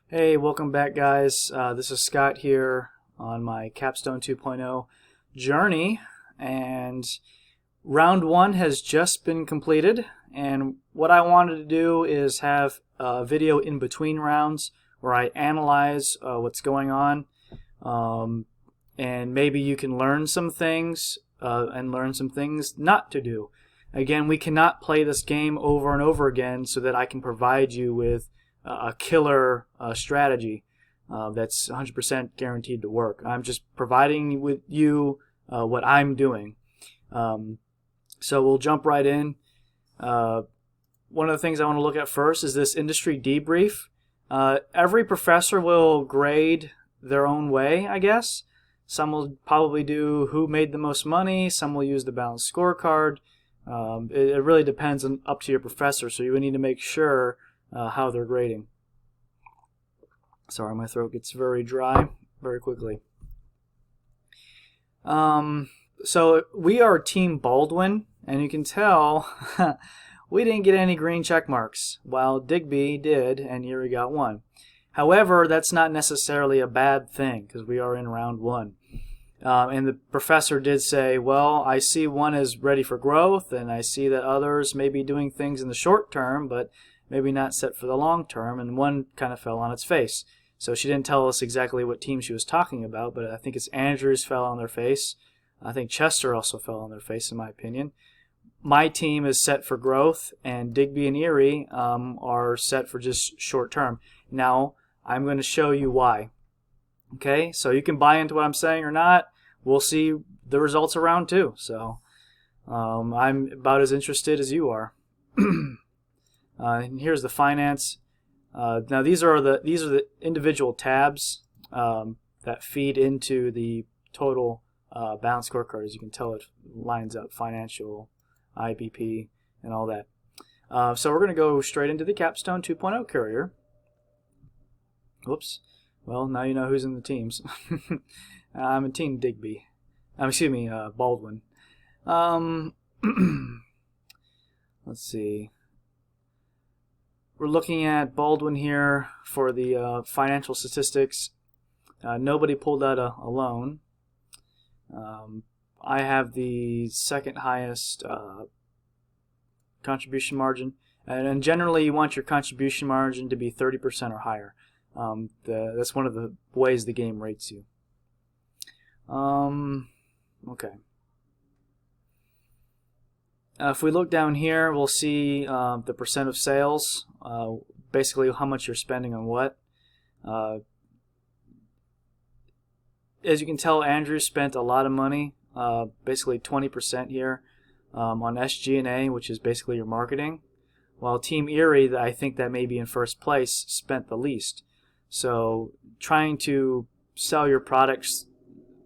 Hey, welcome back, guys. This is Scott here on my Capstone 2.0 journey, and round one has just been completed. And what I wanted to do is have a video in between rounds where I analyze what's going on, and maybe you can learn some things and learn some things not to do. Again, we cannot play this game over and over again so that I can provide you with a killer strategy that's 100% guaranteed to work. I'm just providing with you what I'm doing. So we'll jump right in. One of the things I want to look at first is this industry debrief. Every professor will grade their own way, I guess. Some will probably do who made the most money. Some will use the balanced scorecard. It really depends on up to your professor, so you need to make sure how they're grading. Sorry, my throat gets very dry very quickly. So we are Team Baldwin, and you can tell we didn't get any green check marks, while Digby did, and Erie got one. However, that's not necessarily a bad thing, because we are in round one. And the professor did say, well, I see one is ready for growth, and I see that others may be doing things in the short term, but maybe not set for the long term, and one kind of fell on its face. So she didn't tell us exactly what team she was talking about, but I think it's Andrews fell on their face. I think Chester also fell on their face, in my opinion. My team is set for growth, and Digby and Erie are set for just short term. Now, I'm going to show you why. Okay, so you can buy into what I'm saying or not. We'll see the results around two. So I'm about as interested as you are. And here's the finance. Now these are the individual tabs that feed into the total balance scorecard. As you can tell, it lines up financial, IBP, and all that. So we're going to go straight into the Capstone 2.0 carrier. Whoops. Well, now you know who's in the teams. I'm in Team Digby. Excuse me, Baldwin. Let's see. We're looking at Baldwin here for the financial statistics. Nobody pulled out a loan. I have the second highest contribution margin. And generally, you want your contribution margin to be 30% or higher. That's one of the ways the game rates you. Okay. If we look down here, we'll see the percent of sales, basically how much you're spending on what. As you can tell, Andrew spent a lot of money, basically 20% here, on SG&A, which is basically your marketing, while Team Erie, I think that may be in first place, spent the least. So trying to sell your products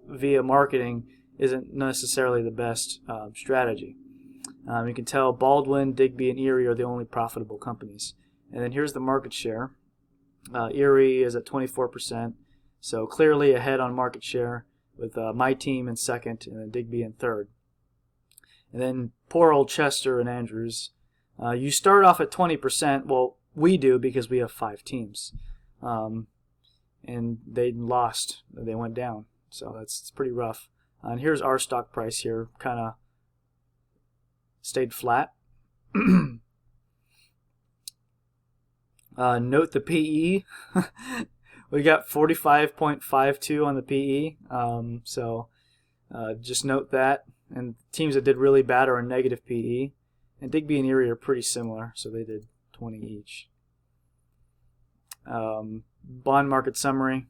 via marketing isn't necessarily the best strategy. You can tell Baldwin, Digby, and Erie are the only profitable companies. And then here's the market share. Erie is at 24%, so clearly ahead on market share, with my team in second and then Digby in third. And then poor old Chester and Andrews. You start off at 20%. Well, we do because we have 5 teams. And they lost. They went down. So it's pretty rough. And here's our stock price here. Kind of stayed flat. Note the PE. We got 45.52 on the PE. So just note that. And teams that did really bad are a negative PE. And Digby and Erie are pretty similar, so they did 20 each. Bond market summary.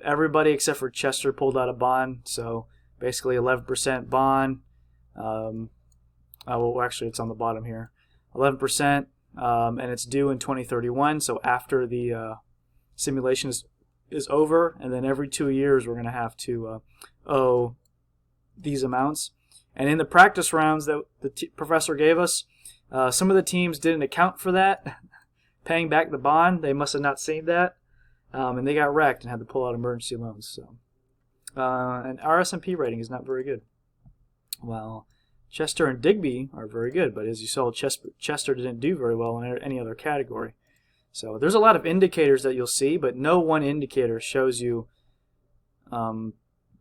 Everybody except for Chester pulled out a bond, so basically 11% bond. Well, actually, it's on the bottom here. 11%, and it's due in 2031. So after the simulation is over, and then every 2 years we're going to have to owe these amounts. And in the practice rounds that the professor gave us, some of the teams didn't account for that, paying back the bond. They must have not seen that, and they got wrecked and had to pull out emergency loans. So, and our S&P rating is not very good. Well, Chester and Digby are very good, but as you saw, Chester didn't do very well in any other category. So there's a lot of indicators that you'll see, but no one indicator shows you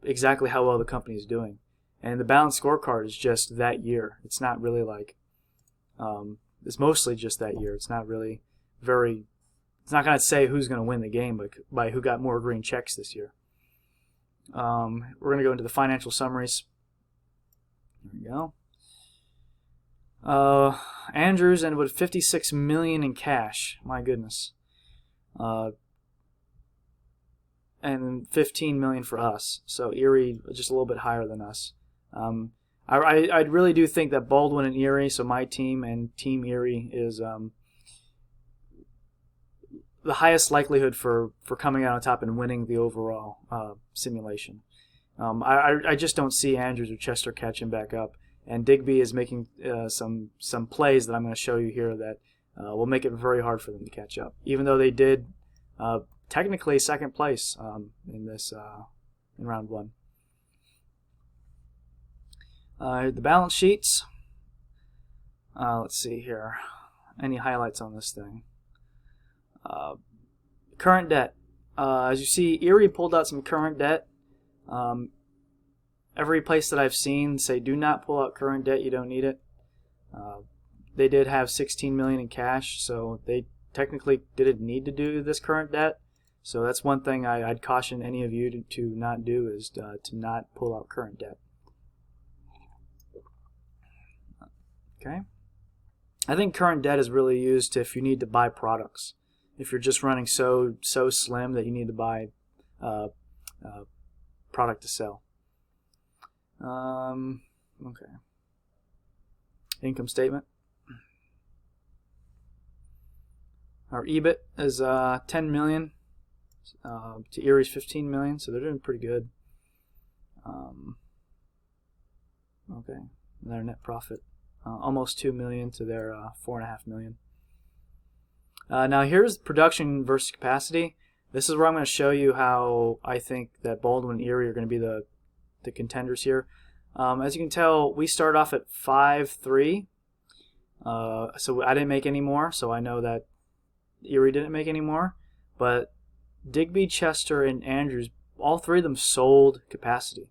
exactly how well the company is doing. And the balanced scorecard is just that year. It's not really like, it's mostly just that year. It's not really it's not going to say who's going to win the game by who got more green checks this year. We're going to go into the financial summaries. There we go. Andrews ended with $56 million in cash. My goodness. And $15 million for us. So Erie just a little bit higher than us. I really do think that Baldwin and Erie, so my team and Team Erie, is the highest likelihood for coming out on top and winning the overall simulation. I just don't see Andrews or Chester catching back up. And Digby is making some plays that I'm going to show you here that will make it very hard for them to catch up. Even though they did technically second place in round one. The balance sheets. Let's see here. Any highlights on this thing? Current debt. As you see, Erie pulled out some current debt. Every place that I've seen say do not pull out current debt, you don't need it. They did have $16 million in cash, so they technically didn't need to do this current debt. So that's one thing I'd caution any of you to not do, is to not pull out current debt. Okay. I think current debt is really used if you need to buy products. If you're just running so slim that you need to buy product to sell. Okay. Income statement. Our EBIT is $10 million to Erie's $15 million, so they're doing pretty good. Okay, their net profit almost $2 million to their $4.5 million. Now here's production versus capacity. This is where I'm going to show you how I think that Baldwin and Erie are going to be the contenders here. As you can tell, we start off at 5-3. So I didn't make any more, so I know that Erie didn't make any more. But Digby, Chester, and Andrews, all three of them sold capacity.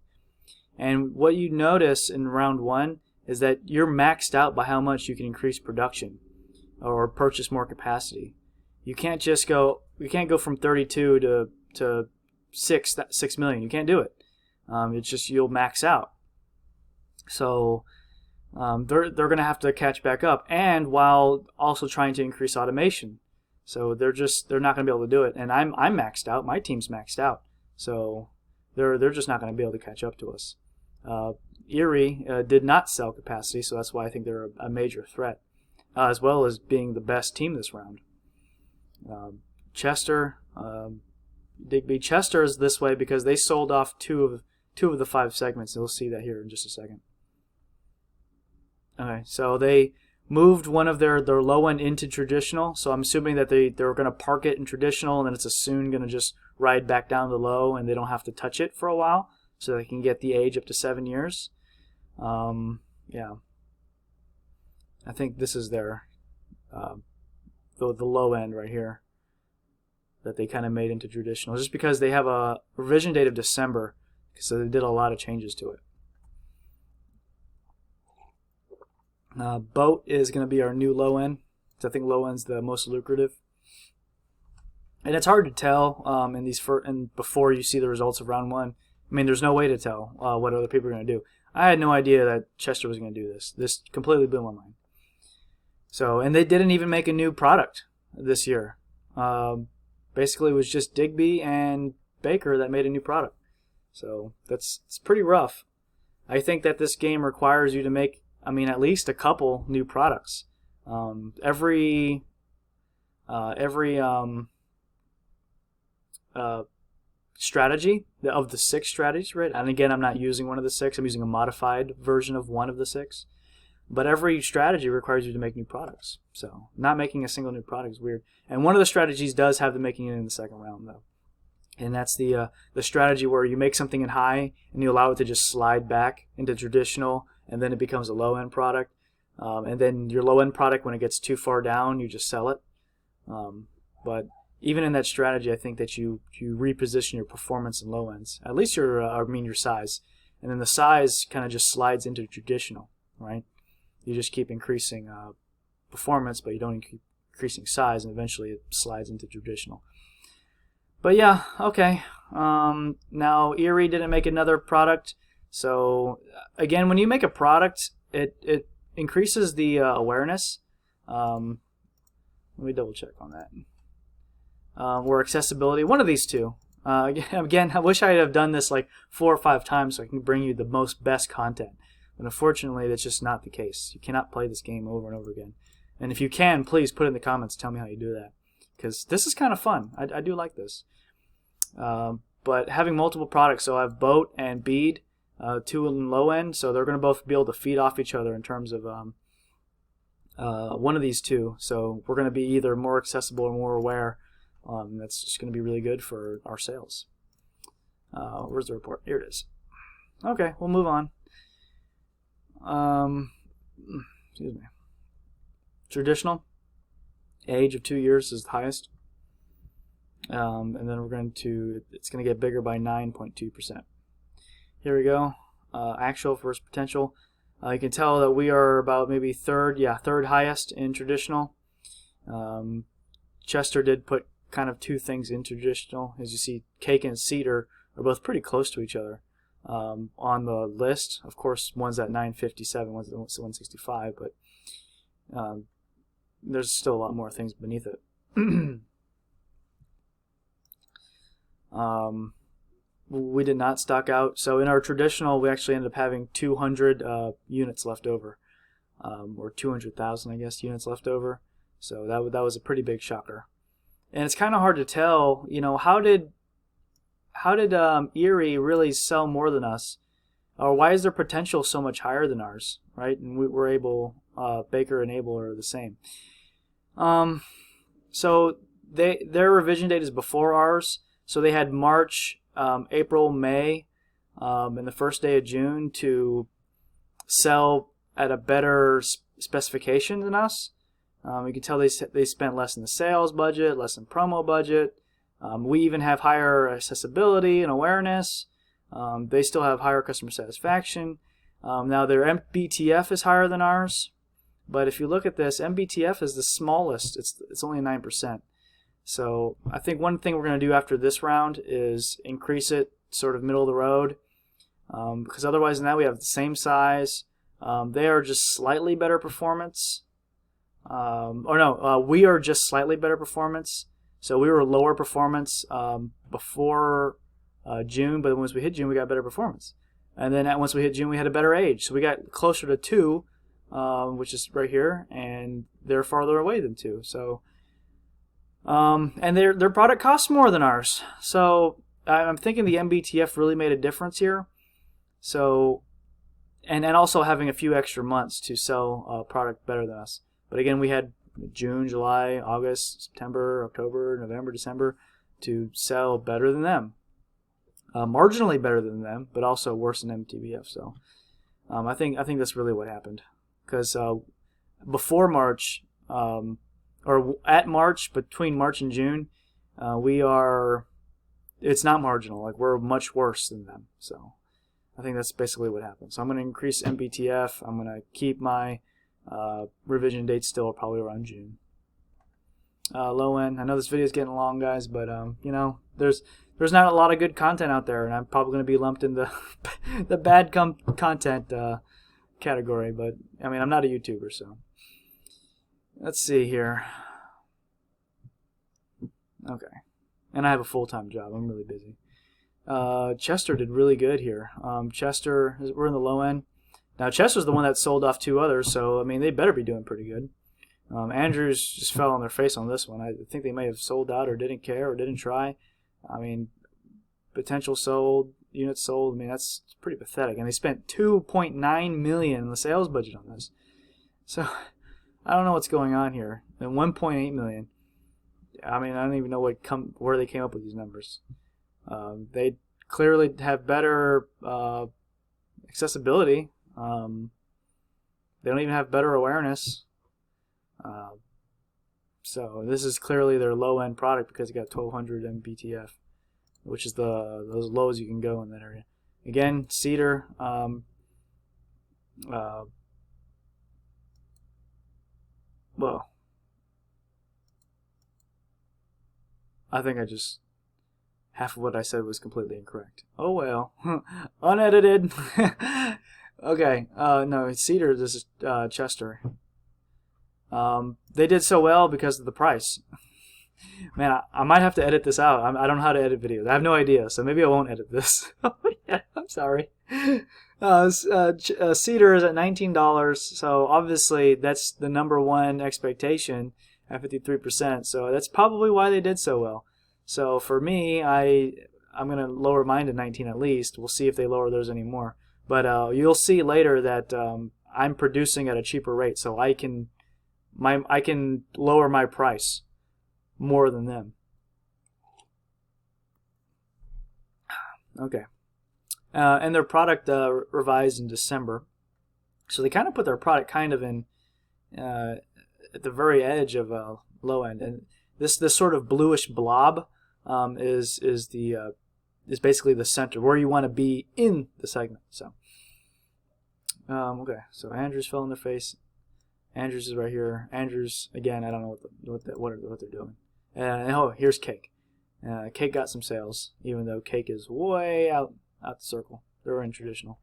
And what you notice in round one is that you're maxed out by how much you can increase production or purchase more capacity. You can't just go. You can't go from 32 to 6 million. You can't do it. It's just you'll max out. So they're going to have to catch back up, and while also trying to increase automation. So they're not going to be able to do it. And I'm maxed out. My team's maxed out. So they're just not going to be able to catch up to us. Erie did not sell capacity, so that's why I think they're a major threat, as well as being the best team this round. Chester, Digby. Chester is this way because they sold off two of the 5 segments. You'll see that here in just a second. Okay, so they moved one of their low end into traditional. So I'm assuming that they were going to park it in traditional, and then it's soon going to just ride back down to low, and they don't have to touch it for a while, so they can get the age up to 7 years. Yeah, I think this is their the low end right here that they kind of made into traditional, just because they have a revision date of December, so they did a lot of changes to it. Boat is going to be our new low end. So I think low end's the most lucrative, and it's hard to tell and before you see the results of round one. I mean, there's no way to tell what other people are going to do. I had no idea that Chester was going to do this. This completely blew my mind. So, and they didn't even make a new product this year. Basically, it was just Digby and Baker that made a new product. So it's pretty rough. I think that this game requires you to make, at least a couple new products. Every strategy of the 6 strategies, right? And again, I'm not using one of the 6. I'm using a modified version of one of the 6. But every strategy requires you to make new products. So not making a single new product is weird. And one of the strategies does have the making it in the second round, though. And that's the strategy where you make something in high and you allow it to just slide back into traditional, and then it becomes a low-end product. And then your low-end product, when it gets too far down, you just sell it. but even in that strategy, I think that you reposition your performance and low ends. At least your size, and then the size kind of just slides into traditional, right? You just keep increasing performance, but you don't keep increasing size, and eventually it slides into traditional. But yeah, okay. Now Erie didn't make another product, so again, when you make a product, it increases the awareness. Let me double check on that. Or accessibility, one of these two. Again, I wish I had done this like 4 or 5 times so I can bring you the best content. But unfortunately, that's just not the case. You cannot play this game over and over again. And if you can, please put it in the comments. Tell me how you do that. Because this is kind of fun. I do like this. But having multiple products, so I have boat and bead, 2 in low end, so they're going to both be able to feed off each other in terms of one of these two. So we're going to be either more accessible or more aware. That's just going to be really good for our sales. Where's the report? Here it is. Okay, we'll move on. Excuse me. Traditional, age of 2 years is the highest. And then it's going to get bigger by 9.2%. Here we go. Actual versus potential. You can tell that we are about maybe third highest in traditional. Chester did put kind of 2 things in traditional. As you see, cake and cedar are both pretty close to each other on the list. Of course, one's at 957, one's at 165, but there's still a lot more things beneath it. We did not stock out. So in our traditional, we actually ended up having 200 units left over, or 200,000, I guess, units left over. So that was a pretty big shocker. And it's kind of hard to tell, how did Erie really sell more than us, or why is their potential so much higher than ours, right? And we're able, Baker and Able are the same. So their revision date is before ours. So they had March, April, May, and the first day of June to sell at a better specification than us. You can tell they spent less in the sales budget, less in promo budget. We even have higher accessibility and awareness. They still have higher customer satisfaction. Now their MBTF is higher than ours, but if you look at this, MBTF is the smallest. It's only 9%. So I think one thing we're going to do after this round is increase it sort of middle of the road, because otherwise now we have the same size. They are just slightly better performance. We are just slightly better performance. So we were lower performance before June, but once we hit June, we got better performance. And then once we hit June, we had a better age. So we got closer to 2, which is right here, and they're farther away than 2. So, and their product costs more than ours. So I'm thinking the MBTF really made a difference here. So, and also having a few extra months to sell a product better than us. But again, we had June, July, August, September, October, November, December to sell better than them. Marginally better than them, but also worse than MTBF. So I think that's really what happened. Because before March, or at March, between March and June, it's not marginal. Like, we're much worse than them. So I think that's basically what happened. So I'm going to increase MBTF. I'm going to keep my revision date still probably around June. Low end. I know this video is getting long, guys, but there's not a lot of good content out there, and I'm probably going to be lumped in the bad content category. But I mean, I'm not a YouTuber, so let's see here. Okay, and I have a full-time job. I'm really busy. Chester did really good here. Chester, we're in the low end. Now, Chester's the one that sold off 2 others, so, I mean, they better be doing pretty good. Andrews just fell on their face on this one. I think they may have sold out or didn't care or didn't try. I mean, potential sold, units sold, I mean, that's pretty pathetic. And they spent $2.9 million in the sales budget on this. So, I don't know what's going on here. And $1.8 million. I mean, I don't even know where they came up with these numbers. They clearly have better accessibility. They don't even have better awareness. So this is clearly their low-end product because it got 1200 MBTF, which is those lows you can go in that area. Again, cedar. Well, I think half of what I said was completely incorrect. Oh well, unedited. Okay, no, cedar. This is Chester. They did so well because of the price. Man, I might have to edit this out. I don't know how to edit videos. I have no idea, so maybe I won't edit this. Yeah, I'm sorry. Cedar is at $19, so obviously that's the number one expectation at 53%. So that's probably why they did so well. So for me, I'm going to lower mine to 19 at least. We'll see if they lower theirs anymore. But you'll see later that I'm producing at a cheaper rate, so I can lower my price more than them. Okay. And their product revised in December. So they kind of put their product kind of in at the very edge of low end. And this sort of bluish blob is basically the center where you want to be in the segment. So okay. So Andrews fell in their face. Andrews is right here. Andrews again. I don't know what they're doing. Oh, here's Cake. Cake got some sales, even though Cake is way out the circle. They're in traditional.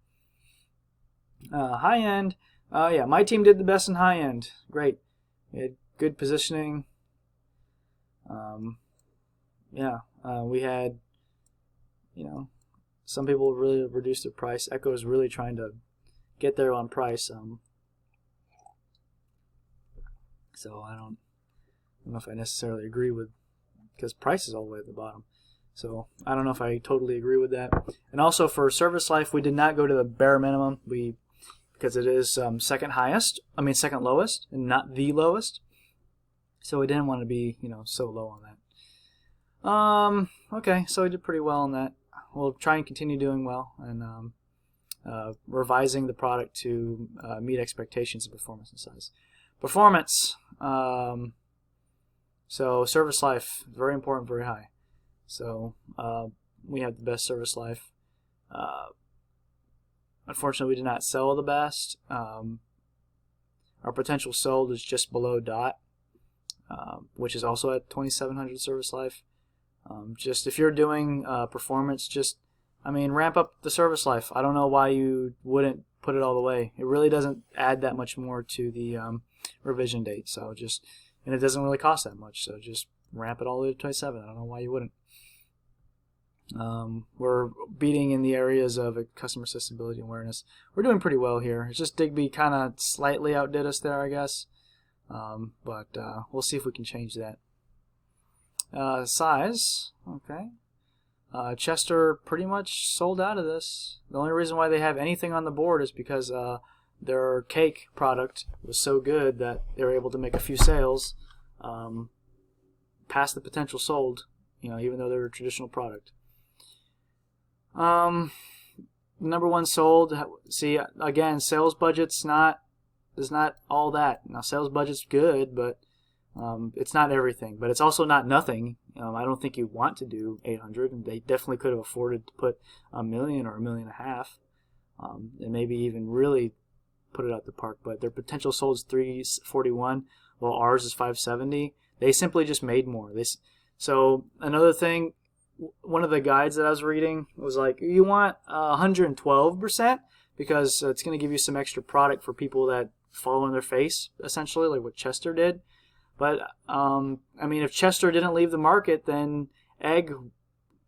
High end. Yeah, my team did the best in high end. Great. We had good positioning. Yeah, we had, some people really reduced their price. Echo is really trying to get there on price. So I don't know if I necessarily agree with, because price is all the way at the bottom. So I don't know if I totally agree with that. And also for service life, we did not go to the bare minimum. Because it is second lowest and not the lowest. So we didn't want to be, so low on that. Okay, so we did pretty well on that. We'll try and continue doing well and revising the product to meet expectations of performance and size. Performance. So service life, very important, very high. So we have the best service life. Unfortunately, we did not sell the best. Our potential sold is just below dot, which is also at 2,700 service life. Just if you're doing performance, ramp up the service life. I don't know why you wouldn't put it all the way. It really doesn't add that much more to the revision date. And it doesn't really cost that much. So just ramp it all the way to 27. I don't know why you wouldn't. We're beating in the areas of customer accessibility and awareness. We're doing pretty well here. It's just Digby kind of slightly outdid us there, I guess. But we'll see if we can change that. Size, okay. Chester pretty much sold out of this. The only reason why they have anything on the board is because their cake product was so good that they were able to make a few sales past the potential sold, even though they're a traditional product. Number one sold. See, again, sales budget's is not all that. Now, sales budget's good, but it's not everything. But it's also not nothing. I don't think you want to do 800, and they definitely could have afforded to put $1 million or $1.5 million, and maybe even really put it out the park. But their potential sold is 341, while ours is 570. They simply just made more. So another thing. One of the guides that I was reading was like, you want 112% because it's going to give you some extra product for people that fall in their face, essentially, like what Chester did. But, if Chester didn't leave the market, then Egg,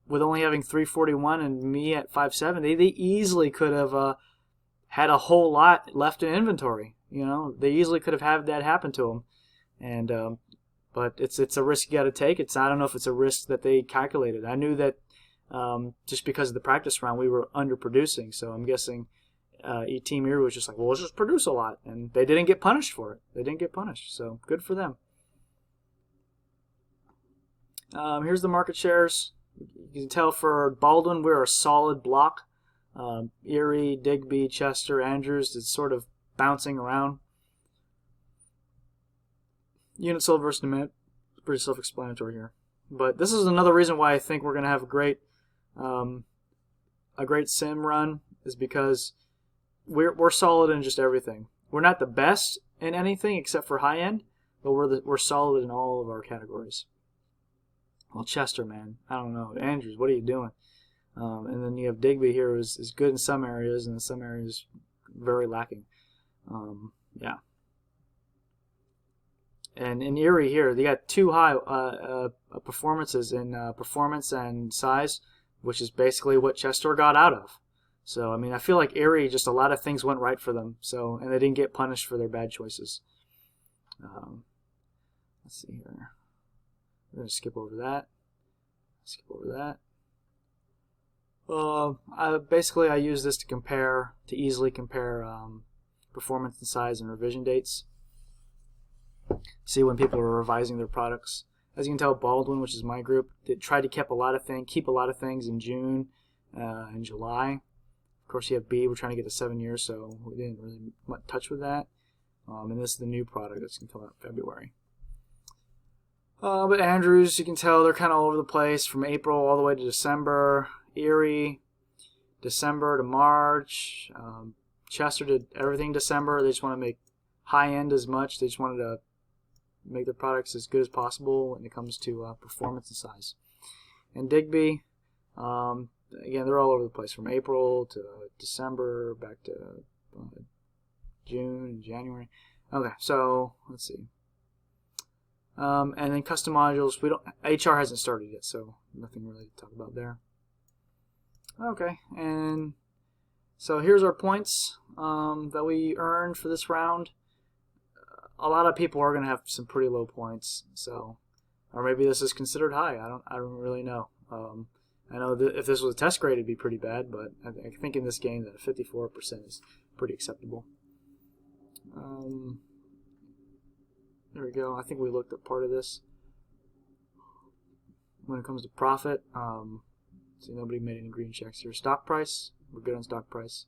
with only having 341 and me at 570, they easily could have had a whole lot left in inventory. They easily could have had that happen to them. And, but it's a risk you got to take. I don't know if it's a risk that they calculated. I knew that just because of the practice round, we were underproducing. So I'm guessing Team Erie was just like, well, let's just produce a lot. And they didn't get punished for it. They didn't get punished. So good for them. Here's the market shares. You can tell for Baldwin, we're a solid block. Erie, Digby, Chester, Andrews, it's sort of bouncing around. Unit sold versus demand. pretty self-explanatory here. But this is another reason why I think we're going to have a great sim run, is because we're solid in just everything. We're not the best in anything except for high end, but we're solid in all of our categories. Well, Chester, man, I don't know. Andrews, what are you doing? And then you have Digby here, who is good in some areas, and in some areas very lacking. Yeah. And in Erie here, they got two high performances in performance and size, which is basically what Chester got out of. So, I mean, I feel like Erie, just a lot of things went right for them. So, and they didn't get punished for their bad choices. Let's see here. We're going to skip over that. Skip over that. Basically, I use this to easily compare performance and size and revision dates. See when people are revising their products. As you can tell, Baldwin, which is my group, tried to keep a lot of things in June and July. Of course, you have B. We're trying to get to 7 years, so we didn't really touch with that. And this is the new product that's going to come out in February. But Andrews, you can tell they're kind of all over the place from April all the way to December. Erie, December to March. Chester did everything December. They just want to make high end as much. They just wanted to make their products as good as possible when it comes to performance and size. And Digby, again, they're all over the place from April to December, back to June and January. Okay, so let's see. And then custom modules, HR hasn't started yet, so nothing really to talk about there. Okay, and so here's our points that we earned for this round. A lot of people are going to have some pretty low points, so, or maybe this is considered high. I don't really know. I know that if this was a test grade, it'd be pretty bad, but I think in this game that 54% is pretty acceptable. There we go. I think we looked at part of this. When it comes to profit, see, nobody made any green checks here. Stock price, we're good on stock price.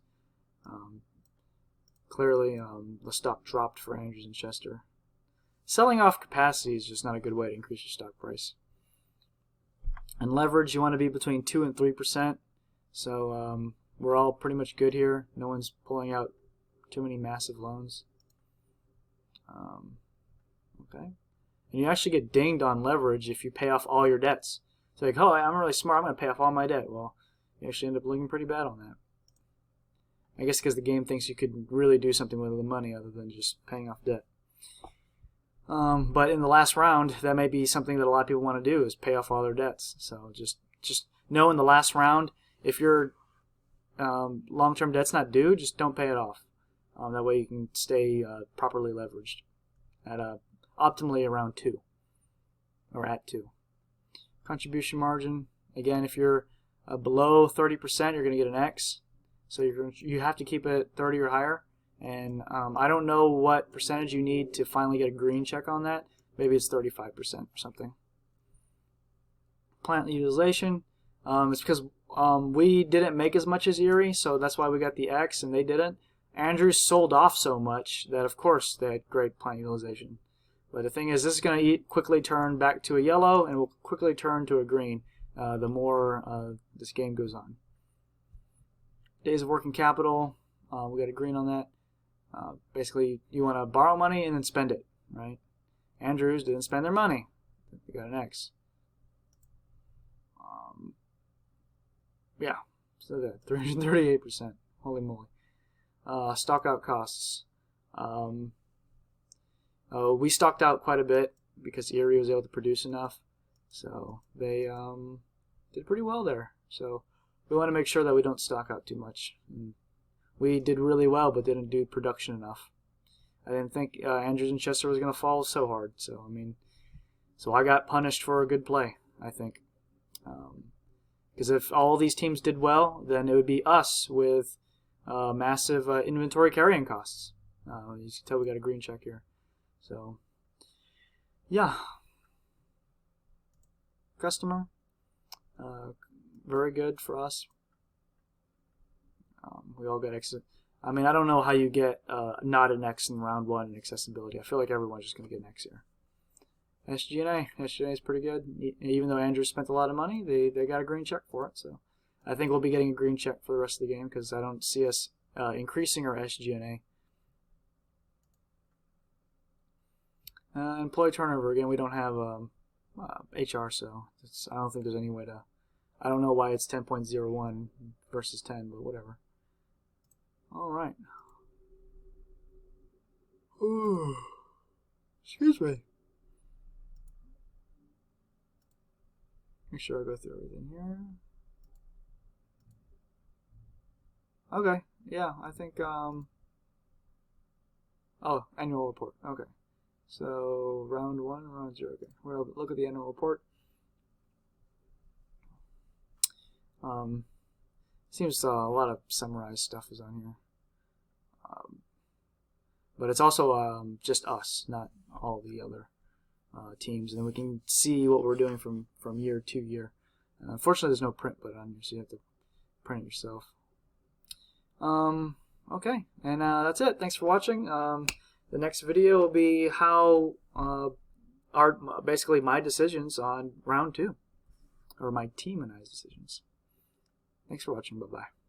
Clearly, the stock dropped for Andrews and Chester. Selling off capacity is just not a good way to increase your stock price. And leverage, you want to be between 2 and 3%. So we're all pretty much good here. No one's pulling out too many massive loans. Okay. And you actually get dinged on leverage if you pay off all your debts. It's like, oh, I'm really smart. I'm going to pay off all my debt. Well, you actually end up looking pretty bad on that. I guess because the game thinks you could really do something with the money other than just paying off debt. But in the last round, that may be something that a lot of people want to do, is pay off all their debts. So just know in the last round, if your long-term debt's not due, just don't pay it off. That way you can stay properly leveraged at optimally around 2, or at 2. Contribution margin, again, if you're below 30%, you're going to get an X. So you have to keep it at 30 or higher. And I don't know what percentage you need to finally get a green check on that. Maybe it's 35% or something. Plant utilization, it's because we didn't make as much as Erie, so that's why we got the X and they didn't. Andrews sold off so much that, of course, they had great plant utilization. But the thing is, this is going to quickly turn back to a yellow and will quickly turn to a green the more this game goes on. Days of working capital, we got a green on that. Basically, you want to borrow money and then spend it, right? Andrews didn't spend their money. They got an X. Yeah, so that 338%. Holy moly. Stock out costs. We stocked out quite a bit because Erie was able to produce enough. So they did pretty well there. So we want to make sure that we don't stock out too much. And we did really well, but didn't do production enough. I didn't think Andrews and Chester was going to fall so hard. So so I got punished for a good play, I think. Because if all these teams did well, then it would be us with massive inventory carrying costs. You can tell we got a green check here. So, yeah. Customer, very good for us. We all got X. I mean, I don't know how you get not an X in round 1 in accessibility. I feel like everyone's just going to get an X here. SG&A is pretty good. Even though Andrew spent a lot of money, they got a green check for it. So I think we'll be getting a green check for the rest of the game because I don't see us increasing our SG&A. Employee turnover, again, we don't have HR, so I don't think there's any way to... I don't know why it's 10.01 versus 10, but whatever. All right. Ooh. Excuse me. Make sure I go through everything here. Okay. Yeah, I think... Oh, annual report. Okay. So, round 1, round 0. Okay. We'll look at the annual report. Seems a lot of summarized stuff is on here. But it's also just us, not all the other teams. And then we can see what we're doing from year to year. Unfortunately, there's no print button on here, so you have to print it yourself. Okay, and that's it. Thanks for watching. The next video will be how basically my decisions on round 2, or my team and I's decisions. Thanks for watching. Bye-bye.